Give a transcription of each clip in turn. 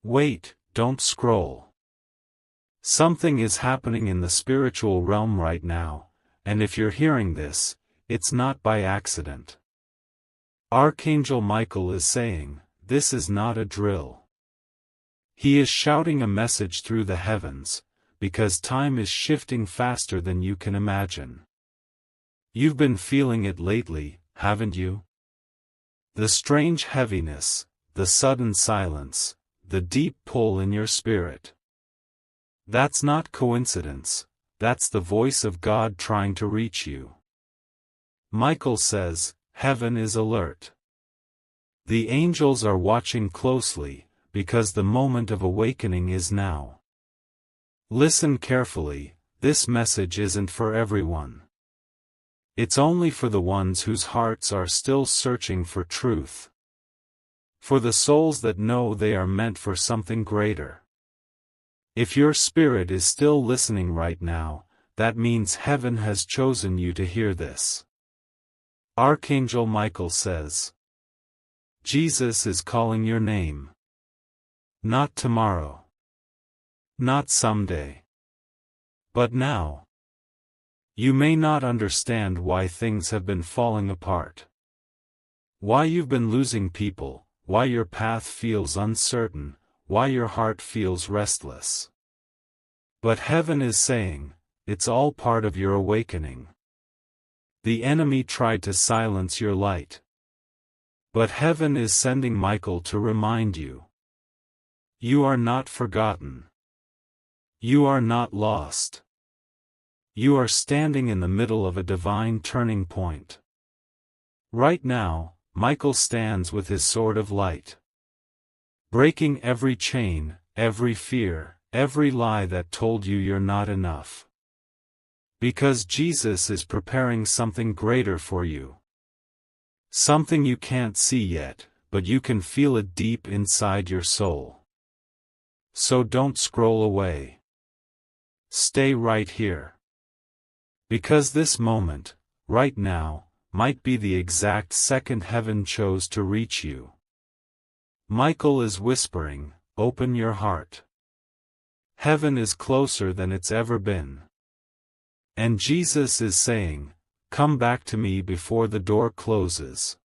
Wait, don't scroll. Something is happening in the spiritual realm right now, and if you're hearing this, it's not by accident. Archangel Michael is saying, this is not a drill. He is shouting a message through the heavens, because time is shifting faster than you can imagine. You've been feeling it lately, haven't you? The strange heaviness, the sudden silence, the deep pull in your spirit. That's not coincidence, that's the voice of God trying to reach you. Michael says, heaven is alert. The angels are watching closely, because the moment of awakening is now. Listen carefully, this message isn't for everyone. It's only for the ones whose hearts are still searching for truth. For the souls that know they are meant for something greater. If your spirit is still listening right now, that means heaven has chosen you to hear this. Archangel Michael says, Jesus is calling your name. Not tomorrow. Not someday. But now. You may not understand why things have been falling apart. Why you've been losing people, why your path feels uncertain, why your heart feels restless. But heaven is saying, it's all part of your awakening. The enemy tried to silence your light. But heaven is sending Michael to remind you. You are not forgotten. You are not lost. You are standing in the middle of a divine turning point. Right now, Michael stands with his sword of light. Breaking every chain, every fear, every lie that told you you're not enough. Because Jesus is preparing something greater for you. Something you can't see yet, but you can feel it deep inside your soul. So don't scroll away. Stay right here. Because this moment, right now, might be the exact second heaven chose to reach you. Michael is whispering, open your heart. Heaven is closer than it's ever been. And Jesus is saying, come back to me before the door closes.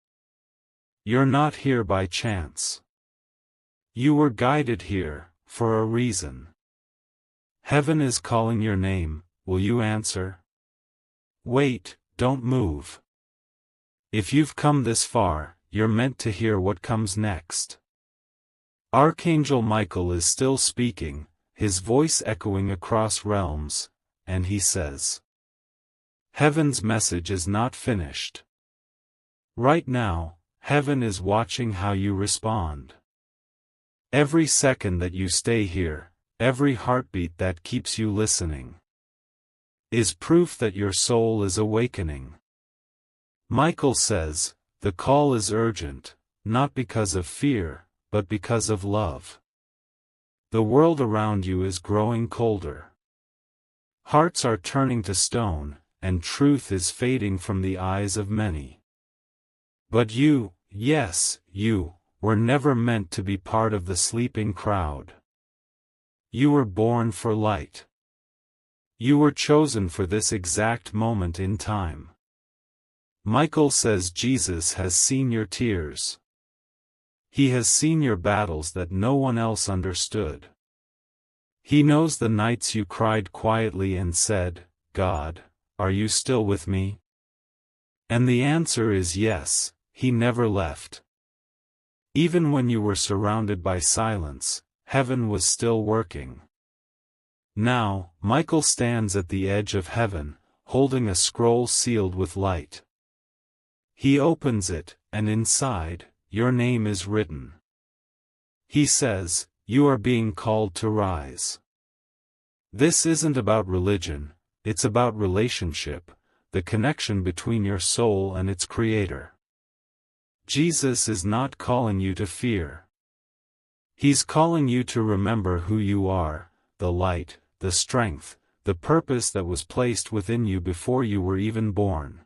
You're not here by chance. You were guided here, for a reason. Heaven is calling your name, will you answer? Wait, don't move. If you've come this far, you're meant to hear what comes next. Archangel Michael is still speaking, his voice echoing across realms, and he says, heaven's message is not finished. Right now, heaven is watching how you respond. Every second that you stay here, every heartbeat that keeps you listening, is proof that your soul is awakening. Michael says, the call is urgent, not because of fear, but because of love. The world around you is growing colder. Hearts are turning to stone, and truth is fading from the eyes of many. But you, yes, you, were never meant to be part of the sleeping crowd. You were born for light. You were chosen for this exact moment in time. Michael says Jesus has seen your tears. He has seen your battles that no one else understood. He knows the nights you cried quietly and said, God, are you still with me? And the answer is yes, He never left. Even when you were surrounded by silence, heaven was still working. Now, Michael stands at the edge of heaven, holding a scroll sealed with light. He opens it, and inside, your name is written. He says, you are being called to rise. This isn't about religion, it's about relationship, the connection between your soul and its creator. Jesus is not calling you to fear. He's calling you to remember who you are, the light, the strength, the purpose that was placed within you before you were even born.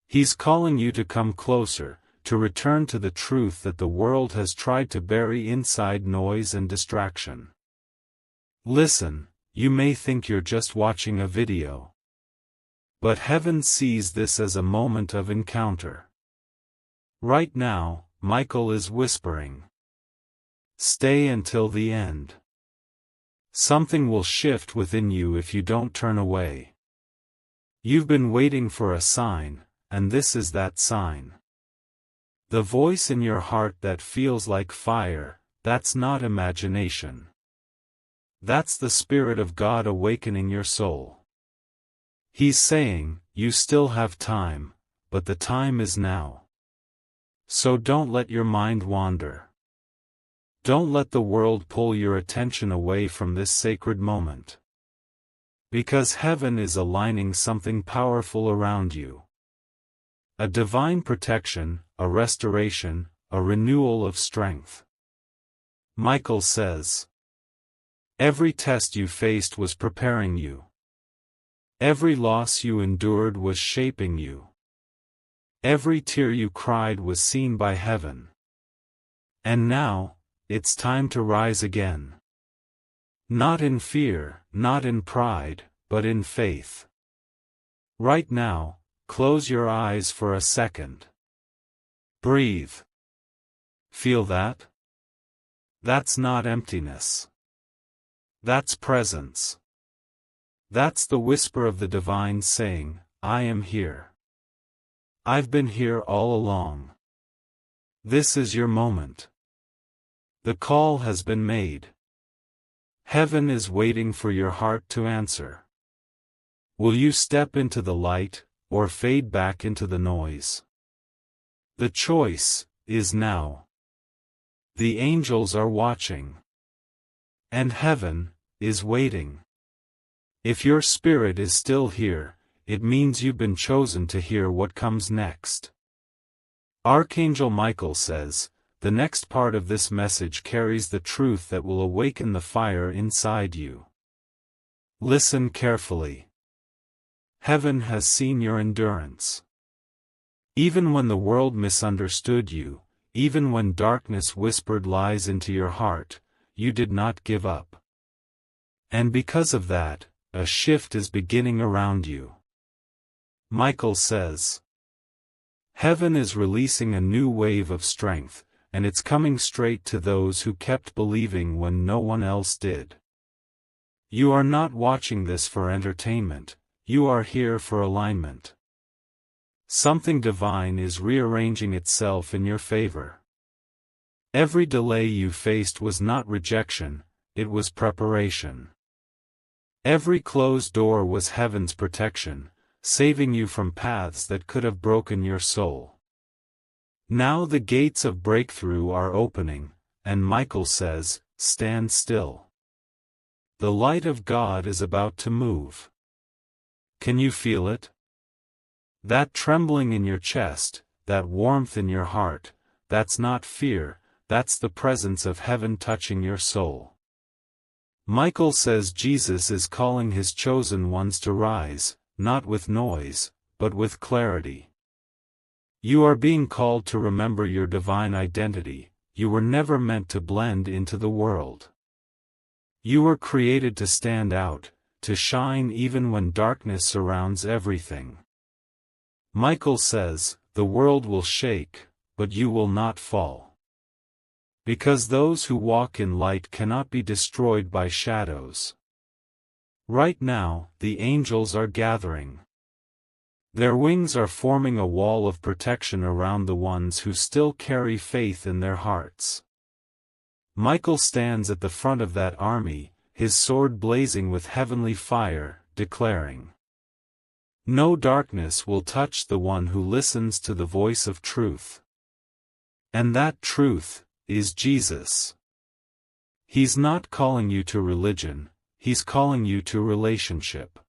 He's calling you to come closer, to return to the truth that the world has tried to bury inside noise and distraction. Listen, you may think you're just watching a video. But heaven sees this as a moment of encounter. Right now, Michael is whispering. Stay until the end. Something will shift within you if you don't turn away. You've been waiting for a sign, and this is that sign. The voice in your heart that feels like fire, that's not imagination. That's the Spirit of God awakening your soul. He's saying, you still have time, but the time is now. So don't let your mind wander. Don't let the world pull your attention away from this sacred moment. Because heaven is aligning something powerful around you. A divine protection, a restoration, a renewal of strength. Michael says, every test you faced was preparing you. Every loss you endured was shaping you. Every tear you cried was seen by heaven. And now, it's time to rise again. Not in fear, not in pride, but in faith. Right now, close your eyes for a second. Breathe. Feel that? That's not emptiness. That's presence. That's the whisper of the divine saying, I am here. I've been here all along. This is your moment. The call has been made. Heaven is waiting for your heart to answer. Will you step into the light, or fade back into the noise? The choice is now. The angels are watching. And heaven is waiting. If your spirit is still here, it means you've been chosen to hear what comes next. Archangel Michael says, the next part of this message carries the truth that will awaken the fire inside you. Listen carefully. Heaven has seen your endurance. Even when the world misunderstood you, even when darkness whispered lies into your heart, you did not give up. And because of that, a shift is beginning around you. Michael says, heaven is releasing a new wave of strength, and it's coming straight to those who kept believing when no one else did. You are not watching this for entertainment, you are here for alignment. Something divine is rearranging itself in your favor. Every delay you faced was not rejection, it was preparation. Every closed door was heaven's protection, saving you from paths that could have broken your soul. Now the gates of breakthrough are opening, and Michael says, stand still. The light of God is about to move. Can you feel it? That trembling in your chest, that warmth in your heart, that's not fear, that's the presence of heaven touching your soul. Michael says Jesus is calling his chosen ones to rise, not with noise, but with clarity. You are being called to remember your divine identity. You were never meant to blend into the world. You were created to stand out, to shine even when darkness surrounds everything. Michael says, the world will shake, but you will not fall. Because those who walk in light cannot be destroyed by shadows. Right now, the angels are gathering. Their wings are forming a wall of protection around the ones who still carry faith in their hearts. Michael stands at the front of that army, his sword blazing with heavenly fire, declaring, no darkness will touch the one who listens to the voice of truth. And that truth is Jesus. He's not calling you to religion, he's calling you to relationship.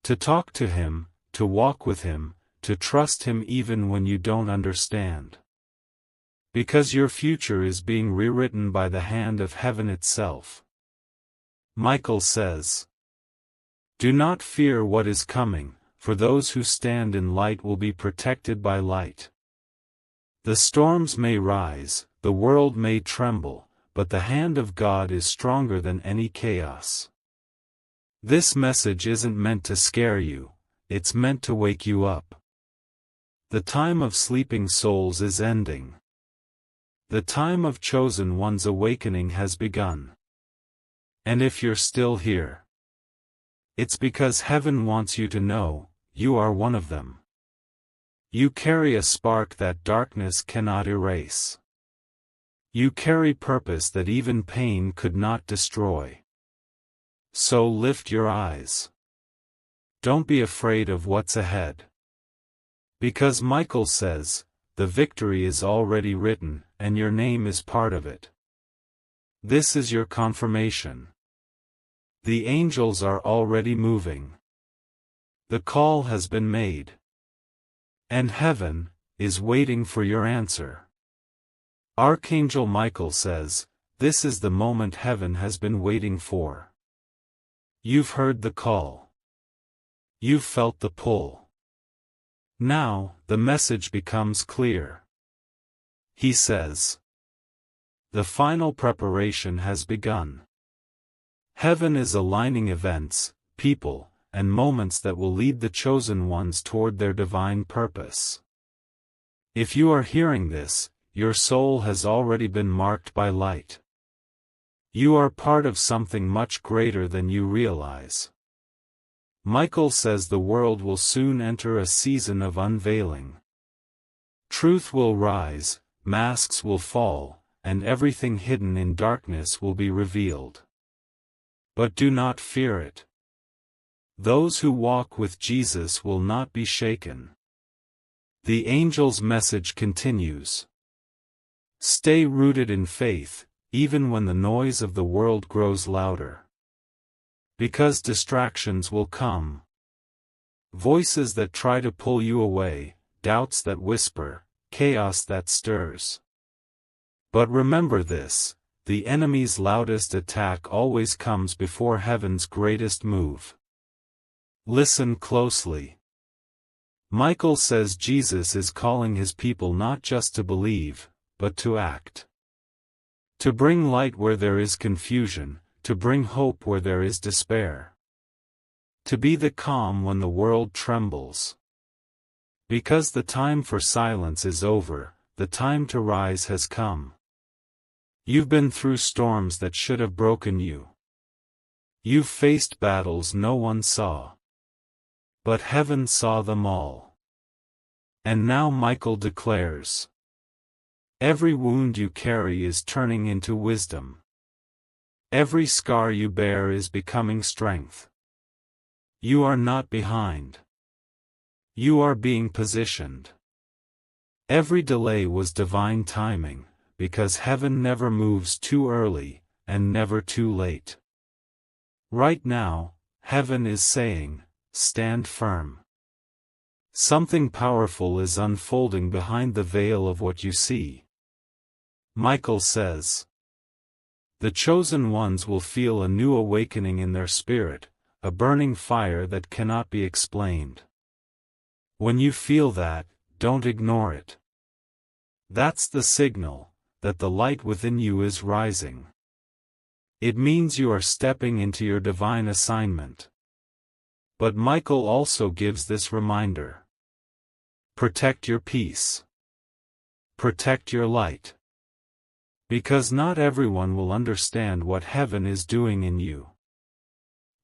To talk to him, to walk with him, to trust him even when you don't understand. Because your future is being rewritten by the hand of heaven itself. Michael says, do not fear what is coming, for those who stand in light will be protected by light. The storms may rise, the world may tremble, but the hand of God is stronger than any chaos. This message isn't meant to scare you, it's meant to wake you up. The time of sleeping souls is ending. The time of chosen ones' awakening has begun. And if you're still here, it's because heaven wants you to know, you are one of them. You carry a spark that darkness cannot erase. You carry purpose that even pain could not destroy. So lift your eyes. Don't be afraid of what's ahead. Because Michael says, the victory is already written, and your name is part of it. This is your confirmation. The angels are already moving. The call has been made. And heaven is waiting for your answer. Archangel Michael says, this is the moment heaven has been waiting for. You've heard the call. You've felt the pull. Now, the message becomes clear. He says, the final preparation has begun. Heaven is aligning events, people, and moments that will lead the chosen ones toward their divine purpose. If you are hearing this, your soul has already been marked by light. You are part of something much greater than you realize. Michael says the world will soon enter a season of unveiling. Truth will rise, masks will fall, and everything hidden in darkness will be revealed. But do not fear it. Those who walk with Jesus will not be shaken. The angel's message continues. Stay rooted in faith, even when the noise of the world grows louder. Because distractions will come. Voices that try to pull you away, doubts that whisper, chaos that stirs. But remember this, the enemy's loudest attack always comes before heaven's greatest move. Listen closely. Michael says Jesus is calling his people not just to believe, but to act. To bring light where there is confusion, to bring hope where there is despair. To be the calm when the world trembles. Because the time for silence is over, the time to rise has come. You've been through storms that should have broken you. You've faced battles no one saw. But heaven saw them all. And now Michael declares, every wound you carry is turning into wisdom. Every scar you bear is becoming strength. You are not behind. You are being positioned. Every delay was divine timing, because heaven never moves too early, and never too late. Right now, heaven is saying, stand firm. Something powerful is unfolding behind the veil of what you see. Michael says, the chosen ones will feel a new awakening in their spirit, a burning fire that cannot be explained. When you feel that, don't ignore it. That's the signal that the light within you is rising. It means you are stepping into your divine assignment. But Michael also gives this reminder. Protect your peace. Protect your light. Because not everyone will understand what heaven is doing in you.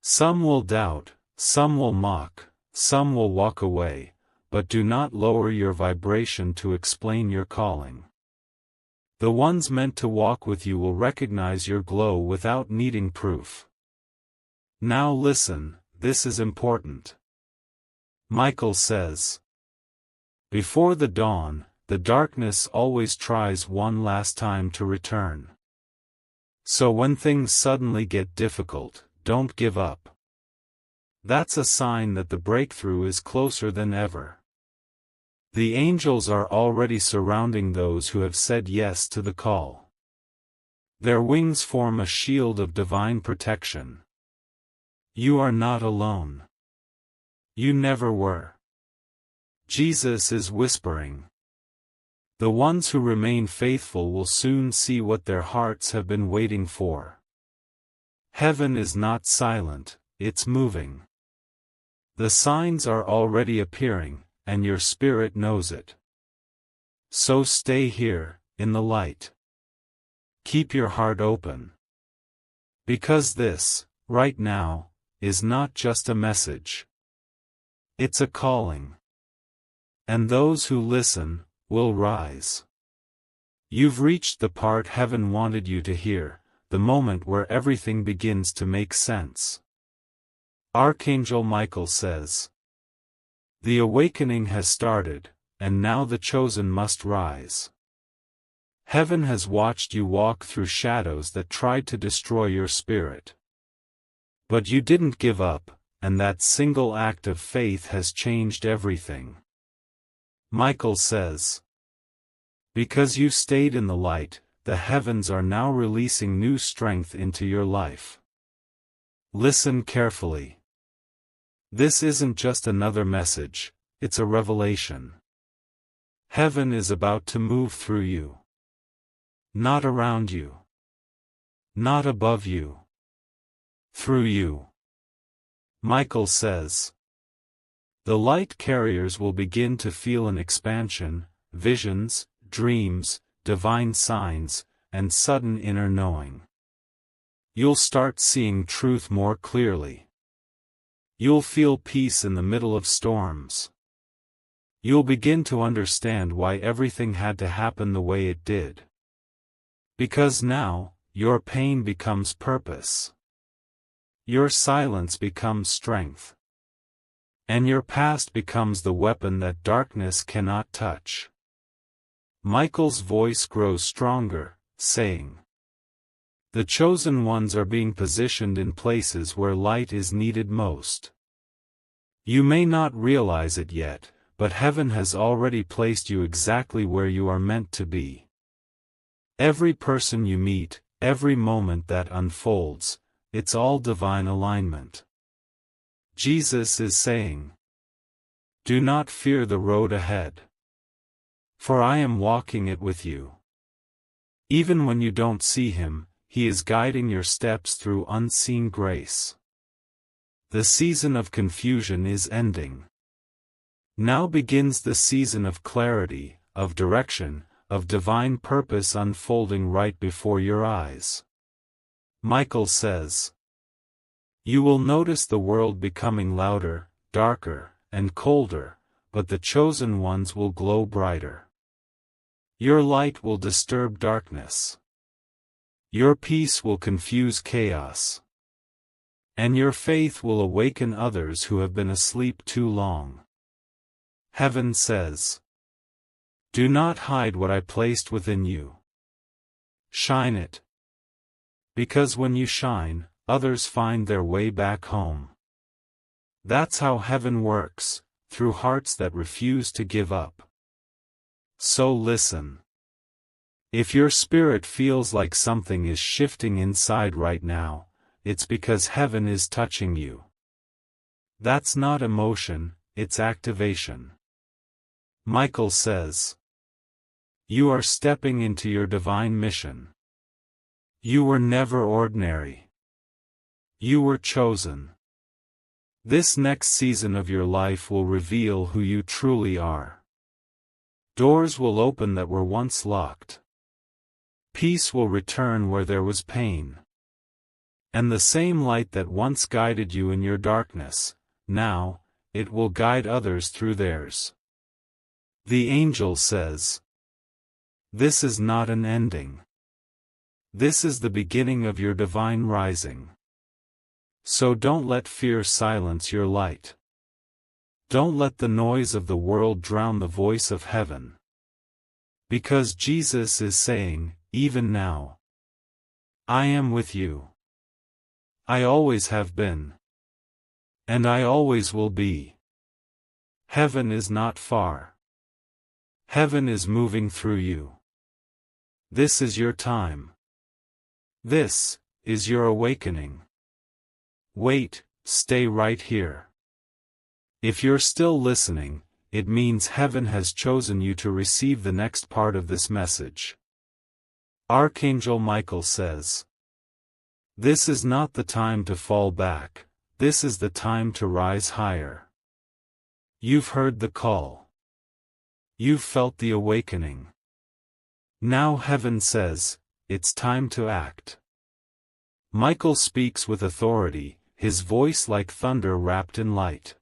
Some will doubt, some will mock, some will walk away, but do not lower your vibration to explain your calling. The ones meant to walk with you will recognize your glow without needing proof. Now listen, this is important. Michael says, before the dawn, the darkness always tries one last time to return. So when things suddenly get difficult, don't give up. That's a sign that the breakthrough is closer than ever. The angels are already surrounding those who have said yes to the call. Their wings form a shield of divine protection. You are not alone. You never were. Jesus is whispering. The ones who remain faithful will soon see what their hearts have been waiting for. Heaven is not silent, it's moving. The signs are already appearing, and your spirit knows it. So stay here, in the light. Keep your heart open. Because this, right now, is not just a message. It's a calling. And those who listen, will rise. You've reached the part heaven wanted you to hear, the moment where everything begins to make sense. Archangel Michael says, "The awakening has started, and now the chosen must rise." Heaven has watched you walk through shadows that tried to destroy your spirit. But you didn't give up, and that single act of faith has changed everything. Michael says, "Because you stayed in the light, the heavens are now releasing new strength into your life." Listen carefully. This isn't just another message, it's a revelation. Heaven is about to move through you. Not around you. Not above you. Through you. Michael says, "The light carriers will begin to feel an expansion, visions, dreams, divine signs, and sudden inner knowing. You'll start seeing truth more clearly. You'll feel peace in the middle of storms. You'll begin to understand why everything had to happen the way it did. Because now, your pain becomes purpose. Your silence becomes strength. And your past becomes the weapon that darkness cannot touch." Michael's voice grows stronger, saying, "The chosen ones are being positioned in places where light is needed most. You may not realize it yet, but heaven has already placed you exactly where you are meant to be. Every person you meet, every moment that unfolds, it's all divine alignment." Jesus is saying, "Do not fear the road ahead. For I am walking it with you." Even when you don't see Him, He is guiding your steps through unseen grace. The season of confusion is ending. Now begins the season of clarity, of direction, of divine purpose unfolding right before your eyes. Michael says, "You will notice the world becoming louder, darker, and colder, but the chosen ones will glow brighter. Your light will disturb darkness. Your peace will confuse chaos. And your faith will awaken others who have been asleep too long." Heaven says, "Do not hide what I placed within you. Shine it. Because when you shine, others find their way back home." That's how heaven works, through hearts that refuse to give up. So listen. If your spirit feels like something is shifting inside right now, it's because heaven is touching you. That's not emotion, it's activation. Michael says, "You are stepping into your divine mission. You were never ordinary. You were chosen. This next season of your life will reveal who you truly are. Doors will open that were once locked. Peace will return where there was pain. And the same light that once guided you in your darkness, now, it will guide others through theirs." The angel says, "This is not an ending. This is the beginning of your divine rising. So don't let fear silence your light. Don't let the noise of the world drown the voice of heaven. Because Jesus is saying, even now, I am with you. I always have been. And I always will be. Heaven is not far. Heaven is moving through you. This is your time. This is your awakening. Wait, stay right here. If you're still listening, it means heaven has chosen you to receive the next part of this message. Archangel Michael says, "This is not the time to fall back, this is the time to rise higher." You've heard the call. You've felt the awakening. Now heaven says, it's time to act. Michael speaks with authority, his voice like thunder wrapped in light.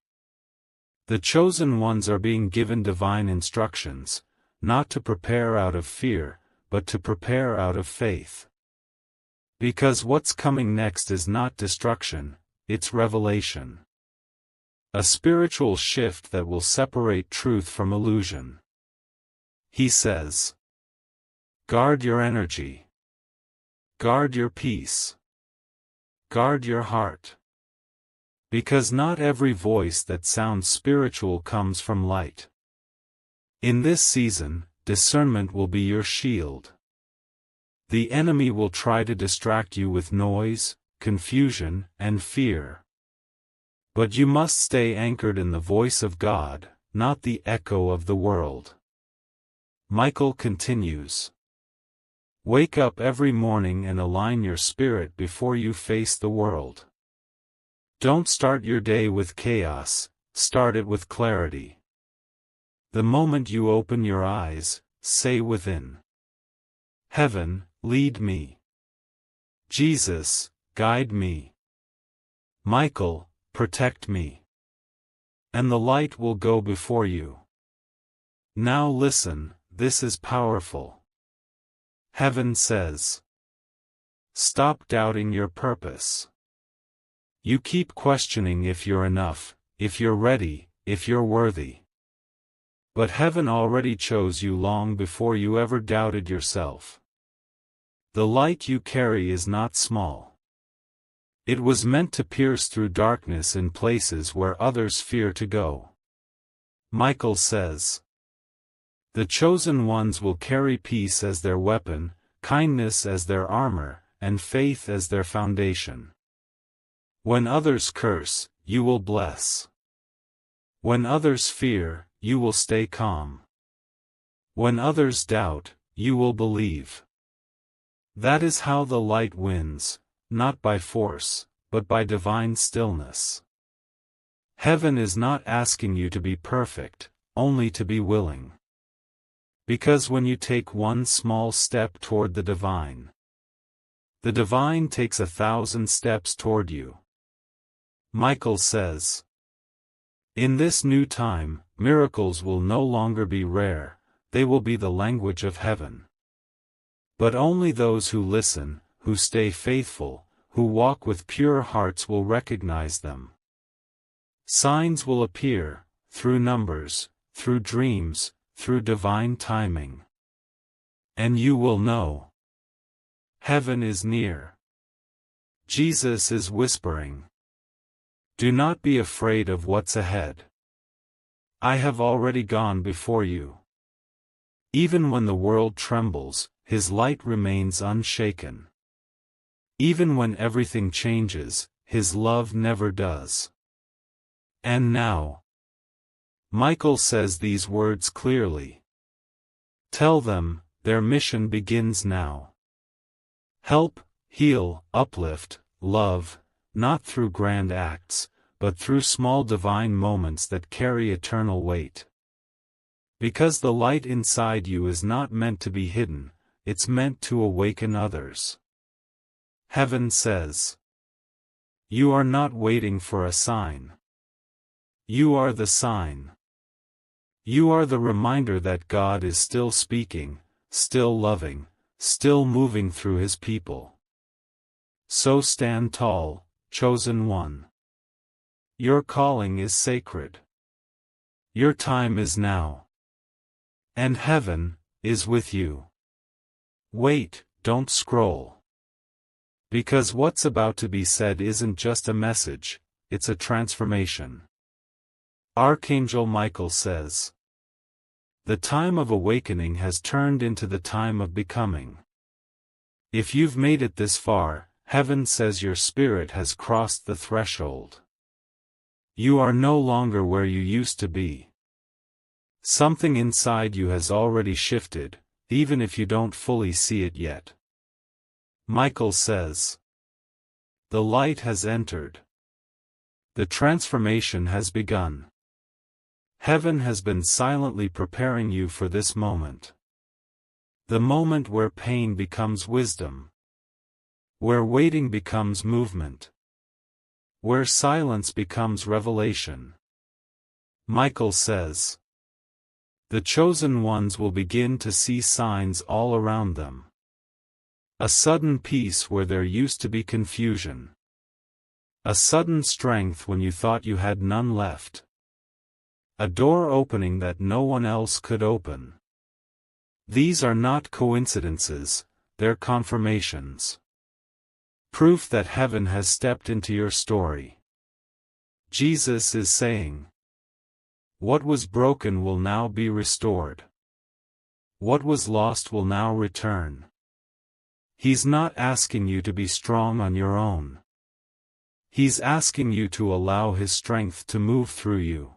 The chosen ones are being given divine instructions, not to prepare out of fear, but to prepare out of faith. Because what's coming next is not destruction, it's revelation. A spiritual shift that will separate truth from illusion. He says, guard your energy. Guard your peace. Guard your heart. Because not every voice that sounds spiritual comes from light. In this season, discernment will be your shield. The enemy will try to distract you with noise, confusion, and fear. But you must stay anchored in the voice of God, not the echo of the world. Michael continues. Wake up every morning and align your spirit before you face the world. Don't start your day with chaos, start it with clarity. The moment you open your eyes, say within, Heaven, lead me. Jesus, guide me. Michael, protect me. And the light will go before you. Now listen, this is powerful. Heaven says, stop doubting your purpose. You keep questioning if you're enough, if you're ready, if you're worthy. But heaven already chose you long before you ever doubted yourself. The light you carry is not small. It was meant to pierce through darkness in places where others fear to go. Michael says, the chosen ones will carry peace as their weapon, kindness as their armor, and faith as their foundation. When others curse, you will bless. When others fear, you will stay calm. When others doubt, you will believe. That is how the light wins, not by force, but by divine stillness. Heaven is not asking you to be perfect, only to be willing. Because when you take one small step toward the divine takes 1,000 steps toward you. Michael says, in this new time, miracles will no longer be rare, they will be the language of heaven. But only those who listen, who stay faithful, who walk with pure hearts will recognize them. Signs will appear, through numbers, through dreams, through divine timing. And you will know. Heaven is near. Jesus is whispering. Do not be afraid of what's ahead. I have already gone before you. Even when the world trembles, His light remains unshaken. Even when everything changes, His love never does. And now, Michael says these words clearly. Tell them, their mission begins now. Help, heal, uplift, love, not through grand acts, but through small divine moments that carry eternal weight. Because the light inside you is not meant to be hidden, it's meant to awaken others. Heaven says, you are not waiting for a sign. You are the sign. You are the reminder that God is still speaking, still loving, still moving through His people. So stand tall, chosen one. Your calling is sacred. Your time is now. And heaven is with you. Wait, don't scroll. Because what's about to be said isn't just a message, it's a transformation. Archangel Michael says, the time of awakening has turned into the time of becoming. If you've made it this far, heaven says your spirit has crossed the threshold. You are no longer where you used to be. Something inside you has already shifted, even if you don't fully see it yet. Michael says, the light has entered. The transformation has begun. Heaven has been silently preparing you for this moment. The moment where pain becomes wisdom. Where waiting becomes movement. Where silence becomes revelation. Michael says, the chosen ones will begin to see signs all around them. A sudden peace where there used to be confusion. A sudden strength when you thought you had none left. A door opening that no one else could open. These are not coincidences, they're confirmations. Proof that heaven has stepped into your story. Jesus is saying, what was broken will now be restored. What was lost will now return. He's not asking you to be strong on your own. He's asking you to allow His strength to move through you.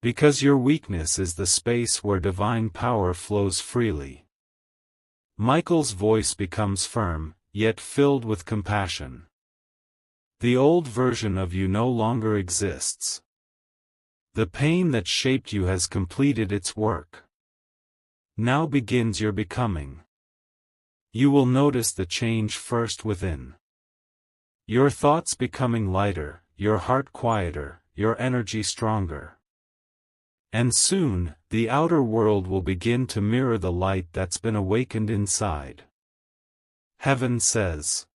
Because your weakness is the space where divine power flows freely. Michael's voice becomes firm, yet filled with compassion. The old version of you no longer exists. The pain that shaped you has completed its work. Now begins your becoming. You will notice the change first within. Your thoughts becoming lighter, your heart quieter, your energy stronger. And soon, the outer world will begin to mirror the light that's been awakened inside. Heaven says,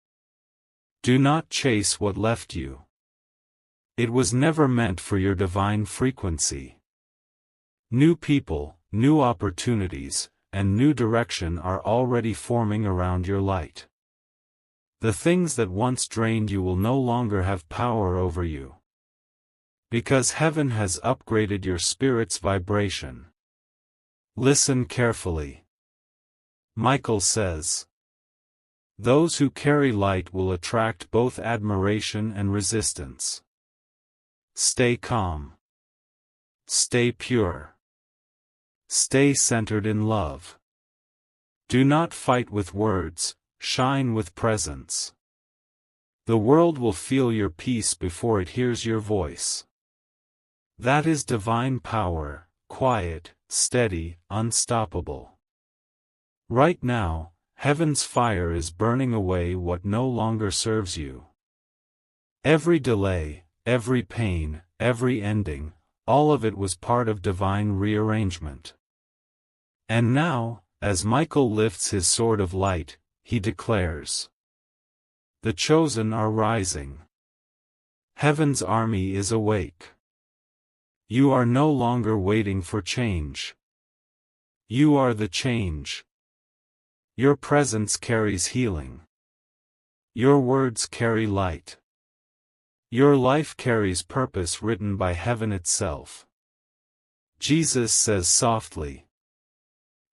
do not chase what left you. It was never meant for your divine frequency. New people, new opportunities, and new direction are already forming around your light. The things that once drained you will no longer have power over you. Because heaven has upgraded your spirit's vibration. Listen carefully. Michael says, those who carry light will attract both admiration and resistance. Stay calm. Stay pure. Stay centered in love. Do not fight with words, shine with presence. The world will feel your peace before it hears your voice. That is divine power, quiet, steady, unstoppable. Right now, heaven's fire is burning away what no longer serves you. Every delay, every pain, every ending, all of it was part of divine rearrangement. And now, as Michael lifts his sword of light, he declares, the chosen are rising. Heaven's army is awake. You are no longer waiting for change. You are the change. Your presence carries healing. Your words carry light. Your life carries purpose written by heaven itself. Jesus says softly,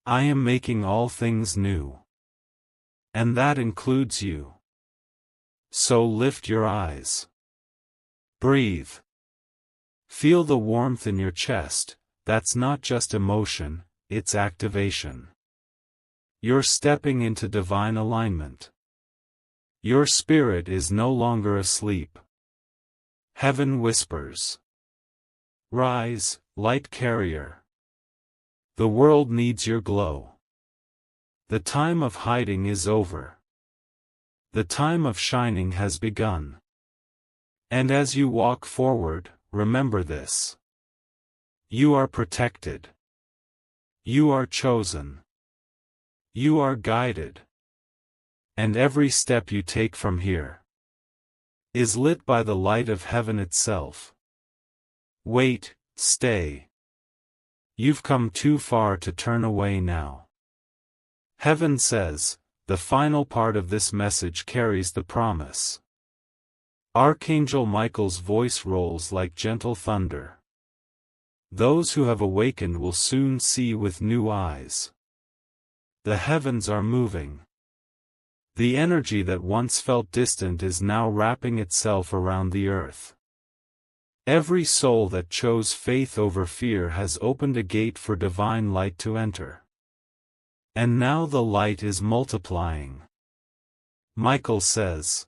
I am making all things new. And that includes you. So lift your eyes. Breathe. Feel the warmth in your chest. That's not just emotion, it's activation. You're stepping into divine alignment. Your spirit is no longer asleep. Heaven whispers. Rise, light carrier. The world needs your glow. The time of hiding is over. The time of shining has begun. And as you walk forward, remember this. You are protected. You are chosen. You are guided. And every step you take from here is lit by the light of heaven itself. Wait, stay. You've come too far to turn away now. Heaven says, the final part of this message carries the promise. Archangel Michael's voice rolls like gentle thunder. Those who have awakened will soon see with new eyes. The heavens are moving. The energy that once felt distant is now wrapping itself around the earth. Every soul that chose faith over fear has opened a gate for divine light to enter. And now the light is multiplying. Michael says,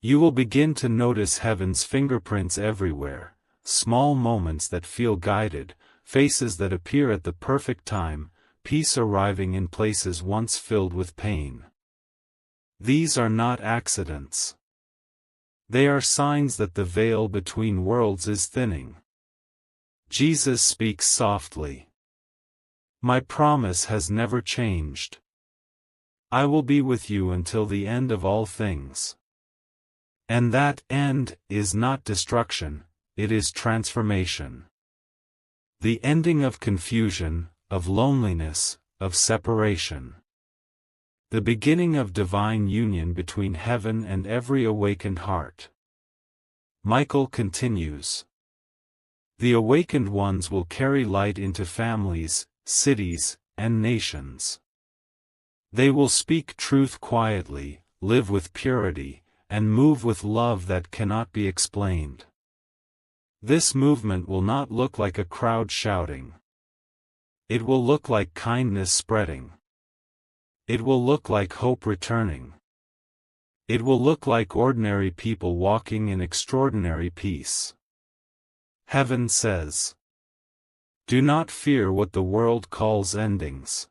you will begin to notice heaven's fingerprints everywhere, small moments that feel guided, faces that appear at the perfect time, peace arriving in places once filled with pain. These are not accidents. They are signs that the veil between worlds is thinning. Jesus speaks softly. My promise has never changed. I will be with you until the end of all things. And that end is not destruction, it is transformation. The ending of confusion, of loneliness, of separation. The beginning of divine union between heaven and every awakened heart. Michael continues. The awakened ones will carry light into families, cities, and nations. They will speak truth quietly, live with purity, and move with love that cannot be explained. This movement will not look like a crowd shouting. It will look like kindness spreading. It will look like hope returning. It will look like ordinary people walking in extraordinary peace. Heaven says, do not fear what the world calls endings.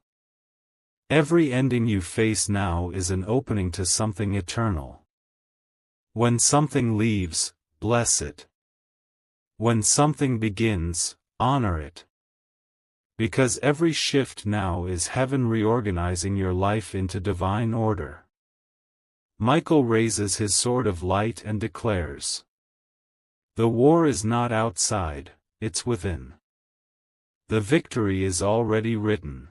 Every ending you face now is an opening to something eternal. When something leaves, bless it. When something begins, honor it. Because every shift now is heaven reorganizing your life into divine order. Michael raises his sword of light and declares, the war is not outside, it's within. The victory is already written.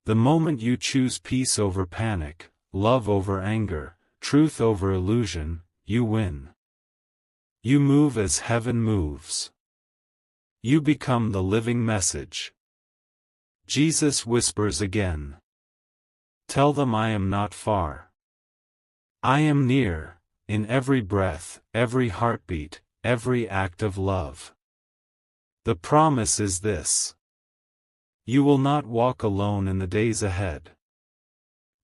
The moment you choose peace over panic, love over anger, truth over illusion, you win. You move as heaven moves. You become the living message. Jesus whispers again. Tell them I am not far. I am near, in every breath, every heartbeat, every act of love. The promise is this. You will not walk alone in the days ahead.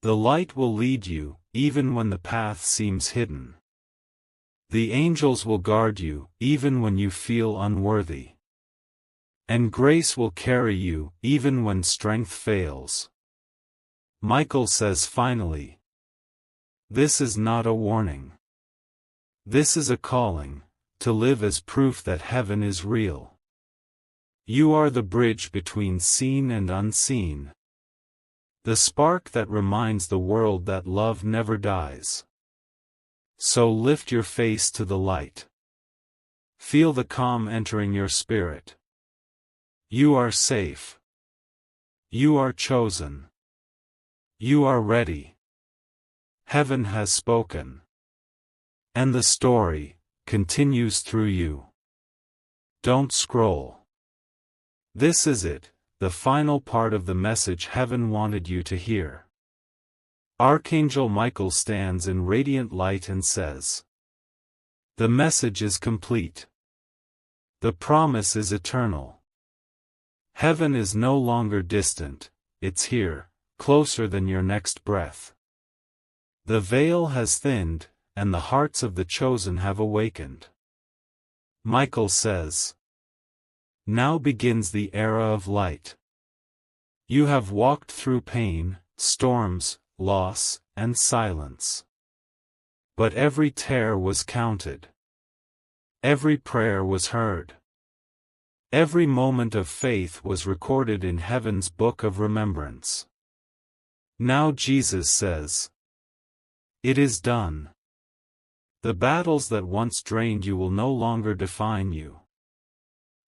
The light will lead you, even when the path seems hidden. The angels will guard you, even when you feel unworthy. And grace will carry you, even when strength fails. Michael says finally, this is not a warning. This is a calling, to live as proof that heaven is real. You are the bridge between seen and unseen. The spark that reminds the world that love never dies. So lift your face to the light. Feel the calm entering your spirit. You are safe. You are chosen. You are ready. Heaven has spoken. And the story continues through you. Don't scroll. This is it, the final part of the message heaven wanted you to hear. Archangel Michael stands in radiant light and says, the message is complete. The promise is eternal. Heaven is no longer distant, it's here, closer than your next breath. The veil has thinned, and the hearts of the chosen have awakened. Michael says, now begins the era of light. You have walked through pain, storms, loss, and silence. But every tear was counted. Every prayer was heard. Every moment of faith was recorded in heaven's book of remembrance. Now Jesus says, it is done. The battles that once drained you will no longer define you.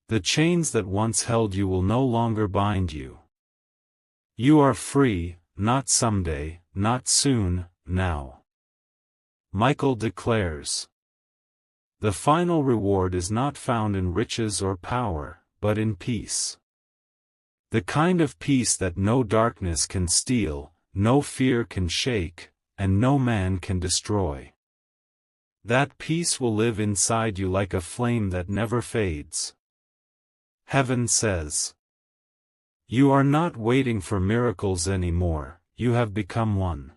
The chains that once held you will no longer bind you. You are free, not someday, not soon, now. Michael declares, the final reward is not found in riches or power, but in peace. The kind of peace that no darkness can steal, no fear can shake, and no man can destroy. That peace will live inside you like a flame that never fades. Heaven says, you are not waiting for miracles anymore, you have become one.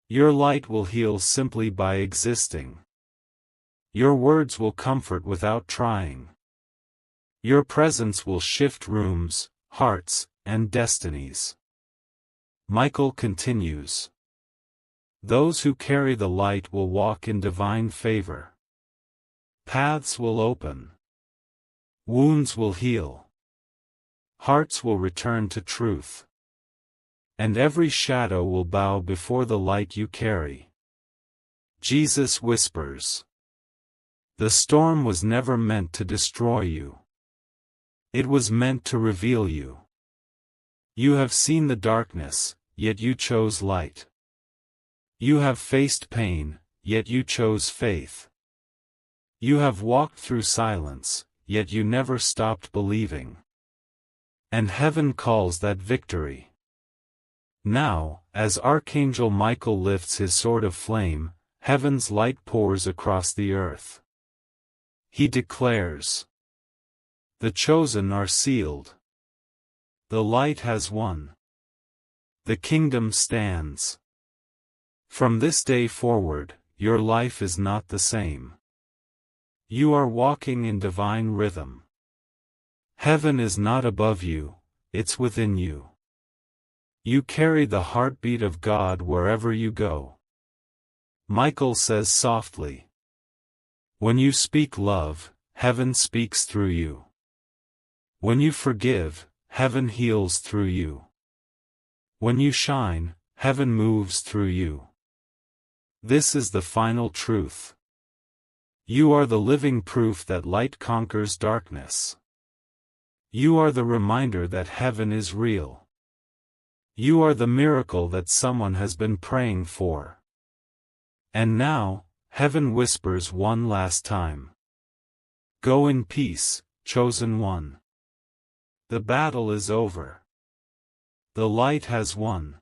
Your light will heal simply by existing. Your words will comfort without trying. Your presence will shift rooms, hearts, and destinies. Michael continues. Those who carry the light will walk in divine favor. Paths will open. Wounds will heal. Hearts will return to truth. And every shadow will bow before the light you carry. Jesus whispers. The storm was never meant to destroy you. It was meant to reveal you. You have seen the darkness, yet you chose light. You have faced pain, yet you chose faith. You have walked through silence, yet you never stopped believing. And heaven calls that victory. Now, as Archangel Michael lifts his sword of flame, heaven's light pours across the earth. He declares, the chosen are sealed. The light has won. The kingdom stands. From this day forward, your life is not the same. You are walking in divine rhythm. Heaven is not above you, it's within you. You carry the heartbeat of God wherever you go. Michael says softly, when you speak love, heaven speaks through you. When you forgive, heaven heals through you. When you shine, heaven moves through you. This is the final truth. You are the living proof that light conquers darkness. You are the reminder that heaven is real. You are the miracle that someone has been praying for. And now, heaven whispers one last time. Go in peace, chosen one. The battle is over. The light has won.